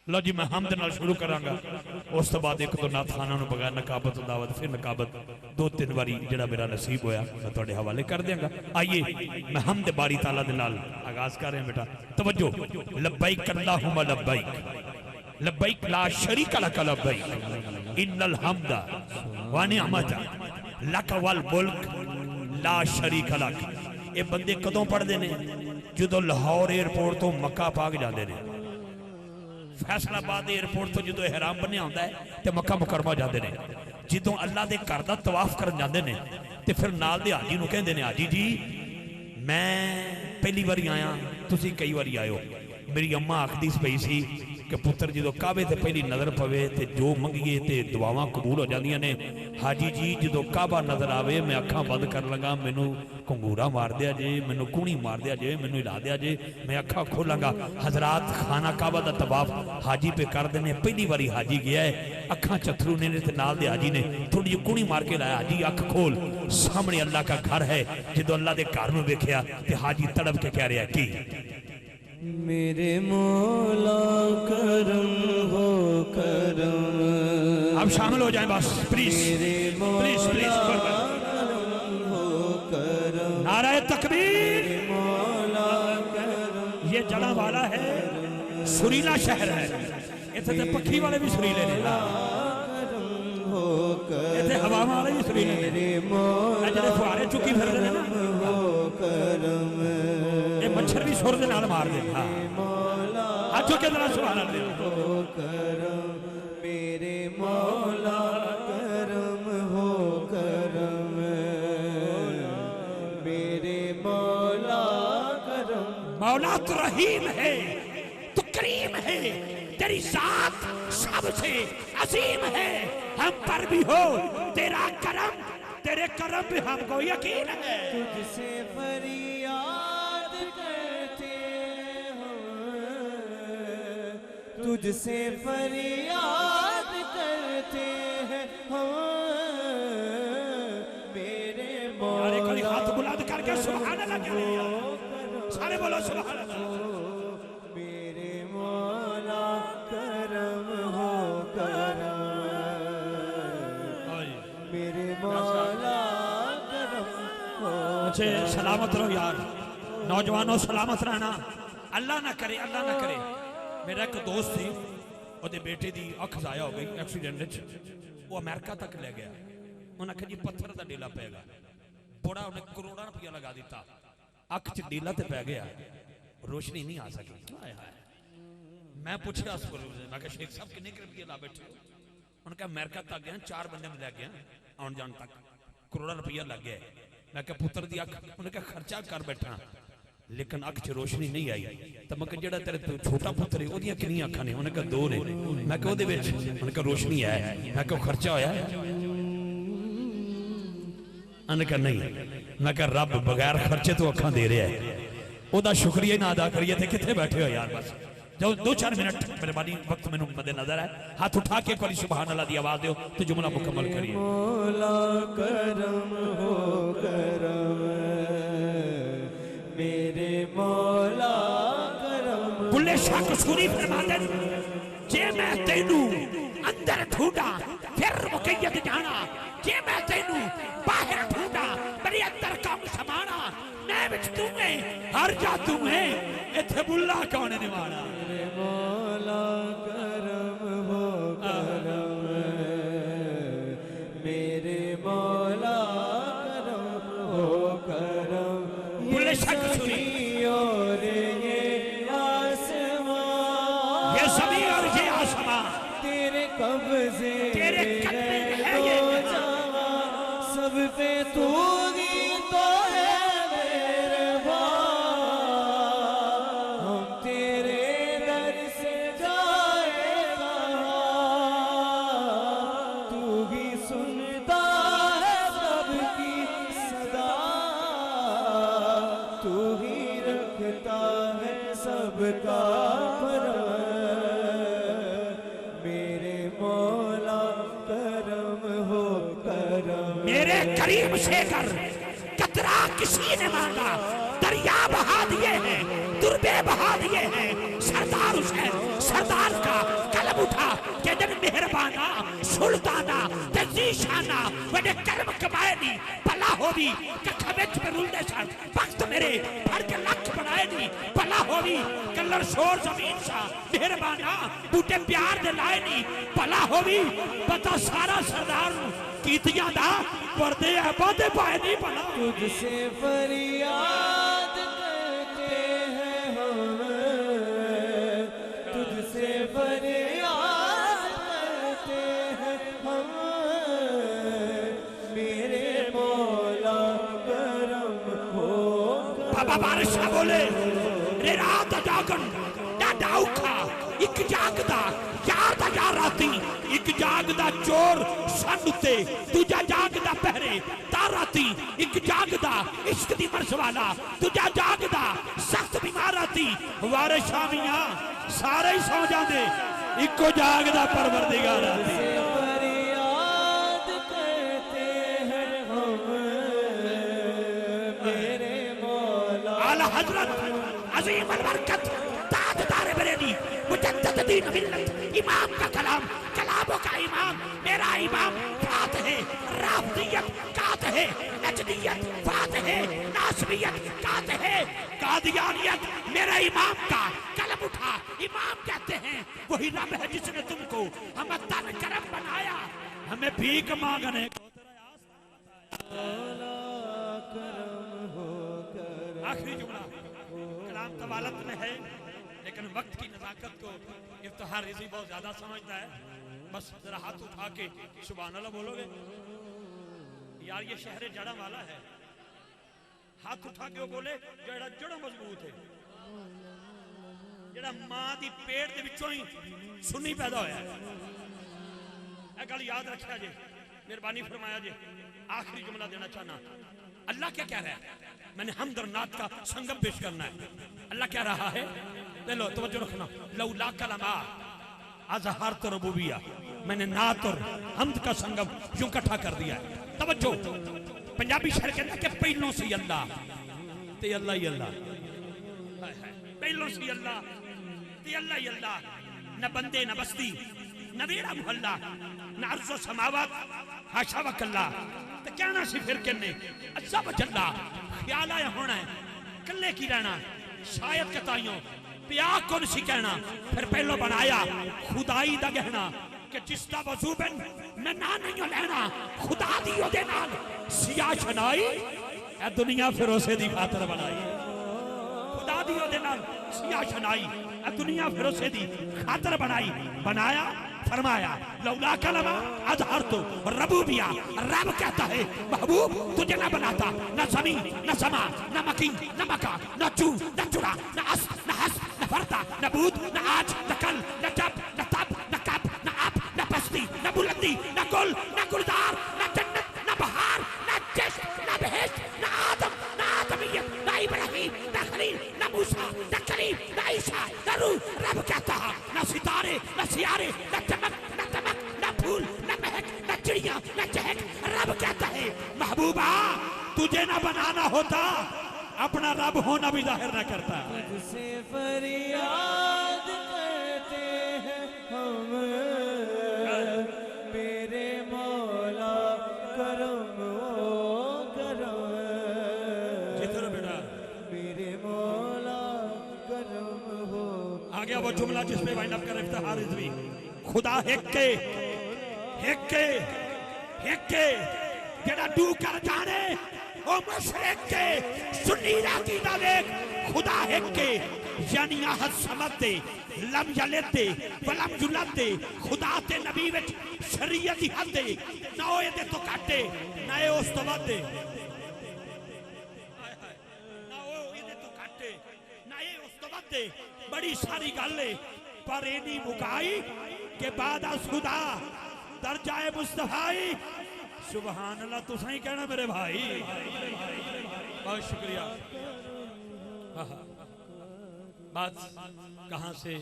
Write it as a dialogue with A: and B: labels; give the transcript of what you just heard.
A: लो जी मैं हमद नाल शुरू करांगा उस तो बाद एक दो नात खाना नूं बगैर नकाबत दावत फिर नकाबत दो तीन बारी जिहड़ा मेरा नसीब होया मैं तुहाडे हवाले कर देंगा। आइए मैं हमद बारी ताला दे नाल आगाज कर रहे हैं बेटा तवज्जो। लब्बैक अल्लाहुम्मा लब्बैक लब्बैक ला शरीका लक लब्बैक इन्नल हम्दा व निअमता लक वल मुल्क ला शरीका लक। ये बंदे कदों पढ़दे ने जदों लाहौर एयरपोर्ट तो मक्का पाक जाते हैं, फैसलाबाद एयरपोर्ट तो जो एहराम बनिया होंदा है तो मक्का मुकरमा जाते हैं, जदों अल्लाह के घर का तवाफ करन जाते हैं तो फिर नाल दे हाजी नूं कहंदे ने हाजी जी मैं पहली बारी आया तुसी कई बारी आयो। मेरी अम्मा आखदी पई सी कि पुत्र जो काबे ते पहली नज़र पवे तो जो मंगीए तो दुआवां कबूल हो जांदियां ने। हाजी जी जो काबा नज़र आवे मैं अखां बंद कर लगा मैनू घंगूरा मार दिया जे मैनू कूणी मार दिया जे मैनू हिला दिया जे मैं अखां खोलांगा। हजरात खाना काबा का तवाफ हाजी पे कर देने। पहली बारी हाजी गया है अखां चथरू ने ते नाल दे हाजी ने थोड़ी जी कूणी मार के लाया हाजी अख खोल सामने अल्लाह का घर है। जो अल्लाह के घर नूं वेखिया ते हाजी तड़प के कह रहा की
B: मेरे मौला करम हो करम।
A: अब शामिल हो जाए बस प्लीज प्लीज प्लीज। नाराए तकबीर। ये जड़ा वाला है सुरीला शहर है इतने तो पक्षी वाले भी सुरीले ने इतने हवा वाले भी सुरीले ने जो फुहारे चुकी फिर रहे ना ये मच्छर भी सुर दे नाल मार दे। हां चुके जरा सुभान अल्लाह।
B: मेरे मौला करम हो करम मेरे मौला करम।
A: मौला तो रहीम है तो करीम है तेरी जात सबसे अजीम है हम पर भी हो तेरा करम तेरे करम पे हमको यकीन है।
B: तुझसे फरियाद करते हैं तुझसे फरियाद करते हैं हम मेरे मौला।
A: कोई हाथ बुलंद करके सुभान अल्लाह कह रहे हैं सारे बोलो सुभान अल्लाह।
B: मेरे मौला करम हो करम मेरे मौला करम हो।
A: अच्छे सलामत रहो यार नौजवानों सलामत रहना। अल्लाह ना करे मेरा एक दोस्त थी ਉਹਦੇ बेटे की अख जाया हो गई एक्सीडेंट वो अमेरिका तक ले गया उन्हें आखिया जी पत्थर का डेला पेगा बड़ा उन्हें करोड़ा रुपया लगा दिता अख च डेला तो पै गया रोशनी नहीं आ सकी। मैं पूछा मैं शेख साहब किन्ने रुपये ला बैठे हो उन्होंने कहा अमेरिका तक गया 4 बंदे में लै गया आने जाने तक करोड़ा रुपया लग गया। मैं क्या पुत्र की अख उन्हें कहा खर्चा कर बैठा लेकिन अख च रोशनी नहीं आई तो मैं जो तेरे छोटा पुत्र है ओदियां कितनी अखां ने उन्हें कहा 2 ने। मैं क्या उहदे विच उन्हें कहा रोशनी है। मैं क्या खर्चा होया उन्हें कहा नहीं। मैं क्या रब बगैर खर्चे तो अखां दे रहा है ओदा शुक्रिया ना अदा करिए थे कितने बैठे हो यार। बस जो 2-4 मिनट मेहरबानी वक्त मैनू मद्दे नजर है हाथ उठा के एक बार सुभान अल्लाह की आवाज दो तो जुमला मुकम्मल करिए।
B: मौला करम हो करम मेरे मौला करम।
A: बुल्ले शाह कसूरी फरमाते जे मैं तेनू अंदर ढूंढा फिर मुकैयद जाना जे मैं तेनू बाहर ढूंढा मेरे अंदर काम समाना मैं विच तू है हर जा तू है इथे बुल्ला कौन निवाना।
B: मेरे मौला करम हो करम मेरे मौला करम हो करम।
A: बुल्ले शाह कसूरी
B: और ये आसमां
A: ये ज़मीन और ये आसमां
B: तेरे कब्जे
A: तेरे कब्जे में है ये
B: जहां सब पे तू ही तो है मेरे भाई हम तेरे दर से जाए तू ही सुनता है सबकी सदा तू ही रखता है सबका मेरे मौला करम हो करम।
A: मेरे करीम से कर कतरा किसी ने मांगा दरिया बहा दिए हैं दुर्बे बहा दिए हैं सरदार हुसैन सरदार का निशाना वडे कर्म कमाए नी भला होवी कखा विच में रुलदे सन वक्त मेरे फड़ के लख बनाए नी भला होवी कलर शोर जमीन सा मेहरबाना बूटे प्यार दे लाए नी भला होवी पता सारा सरदार कीतियां दा पर्दे आबादे पाए नी भला
B: तुझसे फरियाद करते हैं हम, तुझसे फरियाद करते हैं हम, मेरे मौला करम होगा।
A: बाबा बारिशा बोले रे रात जागन डाडा औखा एक जागदा यार दा यार राती एक जागदा चोर सन उत्ते दूजा जागदा पहरे तार राती एक जागदा इश्क दी मर्ज वाला दूजा जागदा सख्त बीमार राती वारे शामियां सारे ही सौ जांदे इको जागदा परवरदिगार राती
B: फरियाद करते हैं हम, मेरे मौला
A: आला हजरत अजीम अल बरकत ताजदार बरेली मुजद्दिद दीन मिल्लत इमाम का कलाम कलामों का इमाम मेरा इमाम फातिह राफियत कातिह नजदियत फातिह नासबियत कातिह कादियानियत मेरा इमाम का कलम उठा इमाम कहते हैं वही रब है जिसने तुमको हम तन करम बनाया हमें भीख मांगने आखिरी जुमला कलाम तवालत में है लेकिन वक्त की नजाकत को इफ्तिखार रिज़वी बहुत ज्यादा समझता है बस जरा हाथ उठा के सुभान अल्लाह बोलोगे यार ये शहर जड़ा वाला है हाथ उठा के वो बोले जड़ा जड़ा मजबूत है जड़ा मां दी पेट दे विचों ही सुन्नी पैदा होया है ये गल याद रखिया जे मेहरबानी फरमाया जे आखिरी जुमला देना चाहना अल्लाह क्या कह रहा है मैंने हमद और नात का संगम पेश करना है अल्लाह क्या रहा है ले लो तवज्जो रखना लौला कलमा अज़हर तो रबूबिया मैंने नात और हमद का संगम यूं इकट्ठा कर दिया है तवज्जो पंजाबी शहर के अंदर के पहलों से अल्लाह ते अल्लाह ही अल्लाह पहलों से अल्लाह ते अल्लाह ही अल्लाह न बंदे न बस्ती न वेड़ा मुहल्ला न अर्ज़ो समावत हाशा वकल्ला ते क्या ना सी फिर किन्ने अज्जा वजल्ला ख्याल आया होना है कल्ले की रहना शायद कताइयों प्या कौन सी कहना फिर पहलो बनाया खुदाई दा गहना कि जिसदा वजू बिन मैं ना नहीं लेना खुदा दी ओदे नाल सिया शनाई ए दुनिया फिर उसे दी खातर बनाई खुदा दी ओदे नाल सिया शनाई ए दुनिया फिर उसे दी खातर बनाई बनाया फरमाया लौला कलमा अज़हर तो रबूबिया रब कहता है महबूब तुझे न बनाता न ज़मीन न समा न मकीन न मका न चू न चुरा न अस न हस न फरता न बूद न आज न कल न जब न तब न कब न अब न बस्ती न बुलंदी न गुल न गुलजार न जन्नत न बहार न जश्न न बहिश्त न आदम न आदमियत न इब्राहिम न खलील न मूसा न कलीम न ईसा न रूह रब कहता है न सितारे न सियारे न चमक न तमक न फूल न महक न चिड़िया न चहक रब कहता है महबूबा तुझे न बनाना होता अपना रब होना भी जाहिर न करता
B: तुझसे फरियाद करते हैं हम, मेरे मौला करम ओ करम
A: जिधर बेटा
B: मेरे मौला करम हो।
A: आ गया वो जुमला जिसपे वाइंड अप कर इफ्तिखार रिज़वी खुदा हिक्के जेड़ा डू कर जाने ओ मुशरिक के सुन्नी अकीदा देख खुदा हिक्के यानी अहद समद दे लम यलिद दे वलम युलद दे खुदा ते नबी विच शरीयत दी हद दे ना ओ इहदे तो घट ना ए उस तो वध ना ओ इहदे तो घट ना ए उस तो वध बड़ी सारी गल है पर एनी मुकाई के बाद खुदा दर्जाए मुस्तफाई सुभान अल्लाह तुसा ही कहना मेरे भाई बहुत शुक्रिया बात कहां से